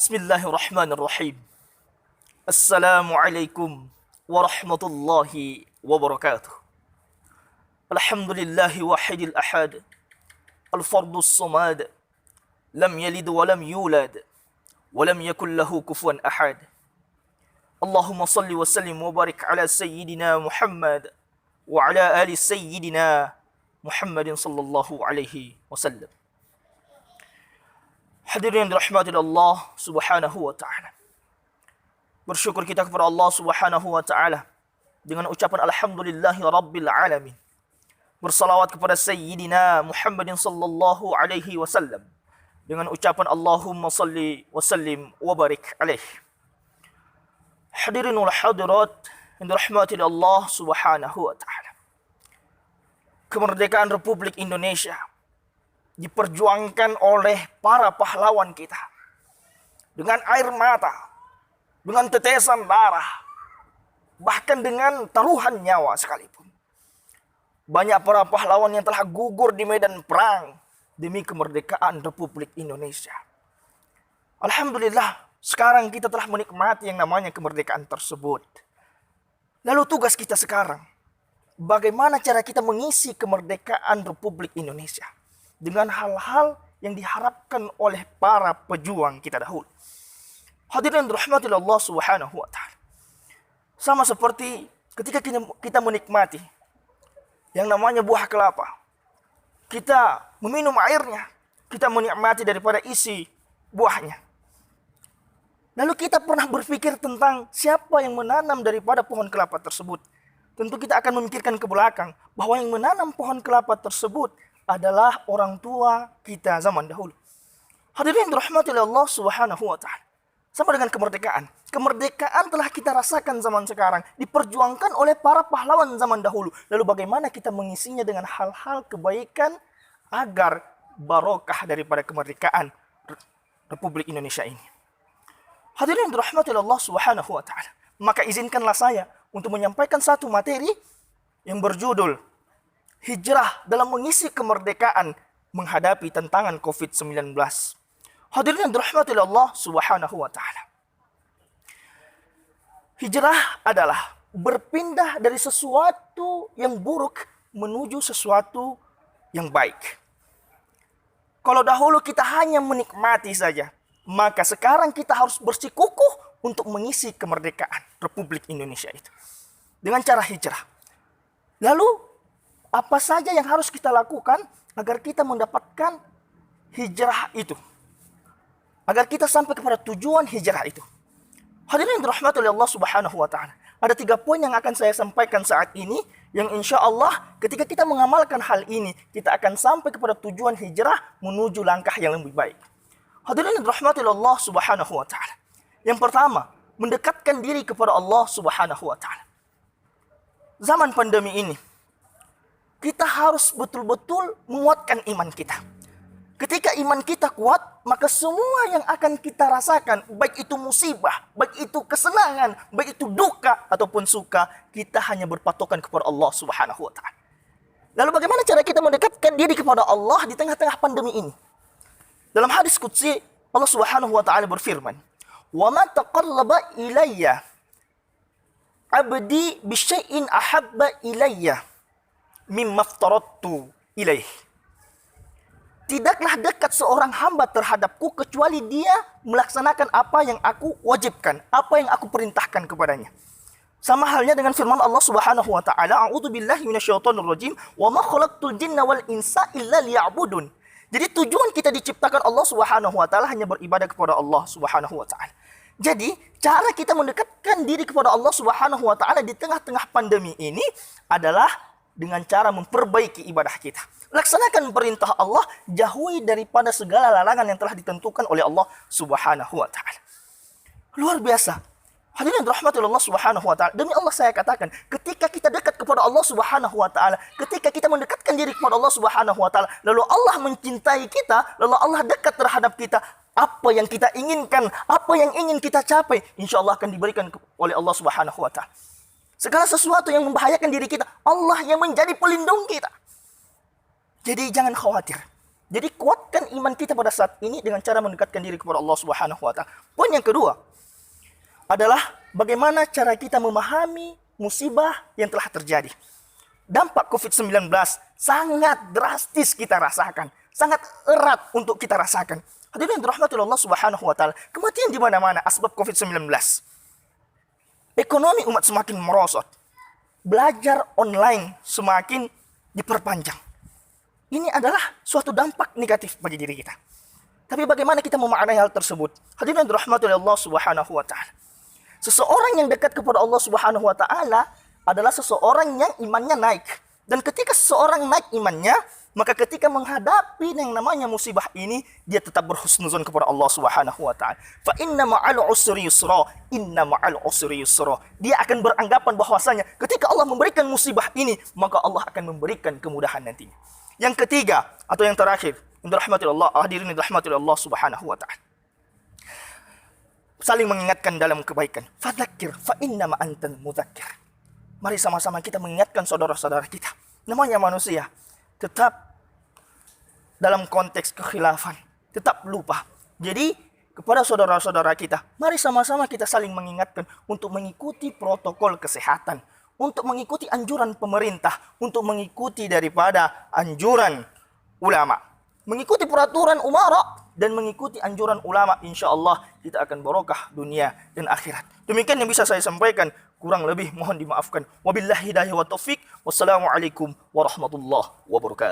Bismillahirrahmanirrahim. Assalamualaikum warahmatullahi wabarakatuh. Alhamdulillahi wahidil ahad, al-fardus samad, lam yalid wa lam yulad, wa lam yakul lahu kufuwan ahad. Allahumma salli wa sallim wa barik ala sayyidina Muhammad wa ala ali sayyidina Muhammadin sallallahu alaihi wasallam. Hadirin yang dirahmati Allah subhanahu wa ta'ala. Bersyukur kita kepada Allah subhanahu wa ta'ala dengan ucapan Alhamdulillahi Rabbil Alamin. Bersalawat kepada Sayyidina Muhammadin sallallahu alaihi wasallam dengan ucapan Allahumma salli wa sallim wa barik alaih. Hadirin wal hadirat yang dirahmati Allah subhanahu wa ta'ala. Kemerdekaan Republik Indonesia diperjuangkan oleh para pahlawan kita dengan air mata, dengan tetesan darah, bahkan dengan taruhan nyawa sekalipun. Banyak para pahlawan yang telah gugur di medan perang demi kemerdekaan Republik Indonesia. Alhamdulillah, sekarang kita telah menikmati yang namanya kemerdekaan tersebut. Lalu tugas kita sekarang, bagaimana cara kita mengisi kemerdekaan Republik Indonesia dengan hal-hal yang diharapkan oleh para pejuang kita dahulu. Hadirin dirahmati Allah subhanahu wa ta'ala. Sama seperti ketika kita menikmati yang namanya buah kelapa. Kita meminum airnya, kita menikmati daripada isi buahnya. Lalu kita pernah berpikir tentang siapa yang menanam daripada pohon kelapa tersebut. Tentu kita akan memikirkan ke belakang bahwa yang menanam pohon kelapa tersebut adalah orang tua kita zaman dahulu. Hadirin dirahmati Allah subhanahu wa ta'ala. Sama dengan kemerdekaan. Kemerdekaan telah kita rasakan zaman sekarang. Diperjuangkan oleh para pahlawan zaman dahulu. Lalu bagaimana kita mengisinya dengan hal-hal kebaikan agar barokah daripada kemerdekaan Republik Indonesia ini. Hadirin dirahmati Allah subhanahu wa ta'ala. Maka izinkanlah saya untuk menyampaikan satu materi yang berjudul Hijrah dalam mengisi kemerdekaan menghadapi tantangan COVID-19. Hadirin yang dirahmati Allah subhanahu wa ta'ala. Hijrah adalah berpindah dari sesuatu yang buruk menuju sesuatu yang baik. Kalau dahulu kita hanya menikmati saja, maka sekarang kita harus bersikukuh untuk mengisi kemerdekaan Republik Indonesia itu. Dengan cara hijrah. Lalu, apa saja yang harus kita lakukan agar kita mendapatkan hijrah itu? Agar kita sampai kepada tujuan hijrah itu. Hadirin yang dirahmati oleh Allah subhanahu wa ta'ala. Ada 3 poin yang akan saya sampaikan saat ini. Yang insya Allah ketika kita mengamalkan hal ini, kita akan sampai kepada tujuan hijrah menuju langkah yang lebih baik. Hadirin yang dirahmati oleh Allah subhanahu wa ta'ala. Yang pertama, mendekatkan diri kepada Allah subhanahu wa ta'ala. Zaman pandemi ini, kita harus betul-betul menguatkan iman kita. Ketika iman kita kuat, maka semua yang akan kita rasakan, baik itu musibah, baik itu kesenangan, baik itu duka ataupun suka, kita hanya berpatokan kepada Allah subhanahu wa ta'ala. Lalu bagaimana cara kita mendekatkan diri kepada Allah di tengah-tengah pandemi ini? Dalam hadis qudsi, Allah subhanahu wa ta'ala berfirman, "Wa ma taqarraba ilayya abdi bisyai'in ahabba ilayya mimma aftaradtu ilaih." Tidaklah dekat seorang hamba terhadapku kecuali dia melaksanakan apa yang aku wajibkan, apa yang aku perintahkan kepadanya. Sama halnya dengan firman Allah Subhanahu wa taala, "A'udzubillahi minasyaitonir rajim, wa ma khalaqtul jinna wal insa illa liya'budun." Jadi tujuan kita diciptakan Allah Subhanahu wa taala hanya beribadah kepada Allah Subhanahu wa taala. Jadi, cara kita mendekatkan diri kepada Allah Subhanahu wa taala di tengah-tengah pandemi ini adalah dengan cara memperbaiki ibadah kita. Laksanakan perintah Allah, jauhi daripada segala larangan yang telah ditentukan oleh Allah Subhanahu wa taala. Luar biasa. Hadirin rahmati Allah Subhanahu wa taala. Demi Allah saya katakan, ketika kita dekat kepada Allah Subhanahu wa taala, ketika kita mendekatkan diri kepada Allah Subhanahu wa taala, lalu Allah mencintai kita, lalu Allah dekat terhadap kita, apa yang kita inginkan, apa yang ingin kita capai, insyaallah akan diberikan oleh Allah Subhanahu wa taala. Segala sesuatu yang membahayakan diri kita, Allah yang menjadi pelindung kita. Jadi jangan khawatir. Jadi kuatkan iman kita pada saat ini dengan cara mendekatkan diri kepada Allah Subhanahu wa taala. Poin yang kedua adalah bagaimana cara kita memahami musibah yang telah terjadi. Dampak COVID-19 sangat drastis kita rasakan, sangat erat untuk kita rasakan. Hadirin yang dirahmati Allah Subhanahu wa taala, kematian di mana-mana asbab COVID-19. Ekonomi umat semakin merosot. Belajar online semakin diperpanjang. Ini adalah suatu dampak negatif bagi diri kita. Tapi bagaimana kita memaknai hal tersebut? Hadirin yang dirahmati Allah Subhanahu wa taala. Seseorang yang dekat kepada Allah Subhanahu wa taala adalah seseorang yang imannya naik. Dan ketika seseorang naik imannya, maka ketika menghadapi yang namanya musibah ini, dia tetap berhusnuzon kepada Allah Subhanahu wa taala. Fa inna ma'al usri yusra, inna ma'al usri yusra. Dia akan beranggapan bahwasanya ketika Allah memberikan musibah ini, maka Allah akan memberikan kemudahan nantinya. Yang ketiga atau yang terakhir, yang dirahmati Allah, hadirin dirahmati Allah Subhanahu wa taala. Saling mengingatkan dalam kebaikan. Fadzakir fa inna ma antal mudzakir. Mari sama-sama kita mengingatkan saudara-saudara kita. Namanya manusia, tetap dalam konteks kekhilafan, tetap lupa. Jadi kepada saudara-saudara kita, mari sama-sama kita saling mengingatkan untuk mengikuti protokol kesehatan, untuk mengikuti anjuran pemerintah, untuk mengikuti daripada anjuran ulama, mengikuti peraturan umara dan mengikuti anjuran ulama. Insya Allah kita akan barokah dunia dan akhirat. Demikian yang bisa saya sampaikan. Kurang lebih mohon dimaafkan. Wabillahi hidayah wa taufik. Wassalamualaikum warahmatullahi wabarakatuh.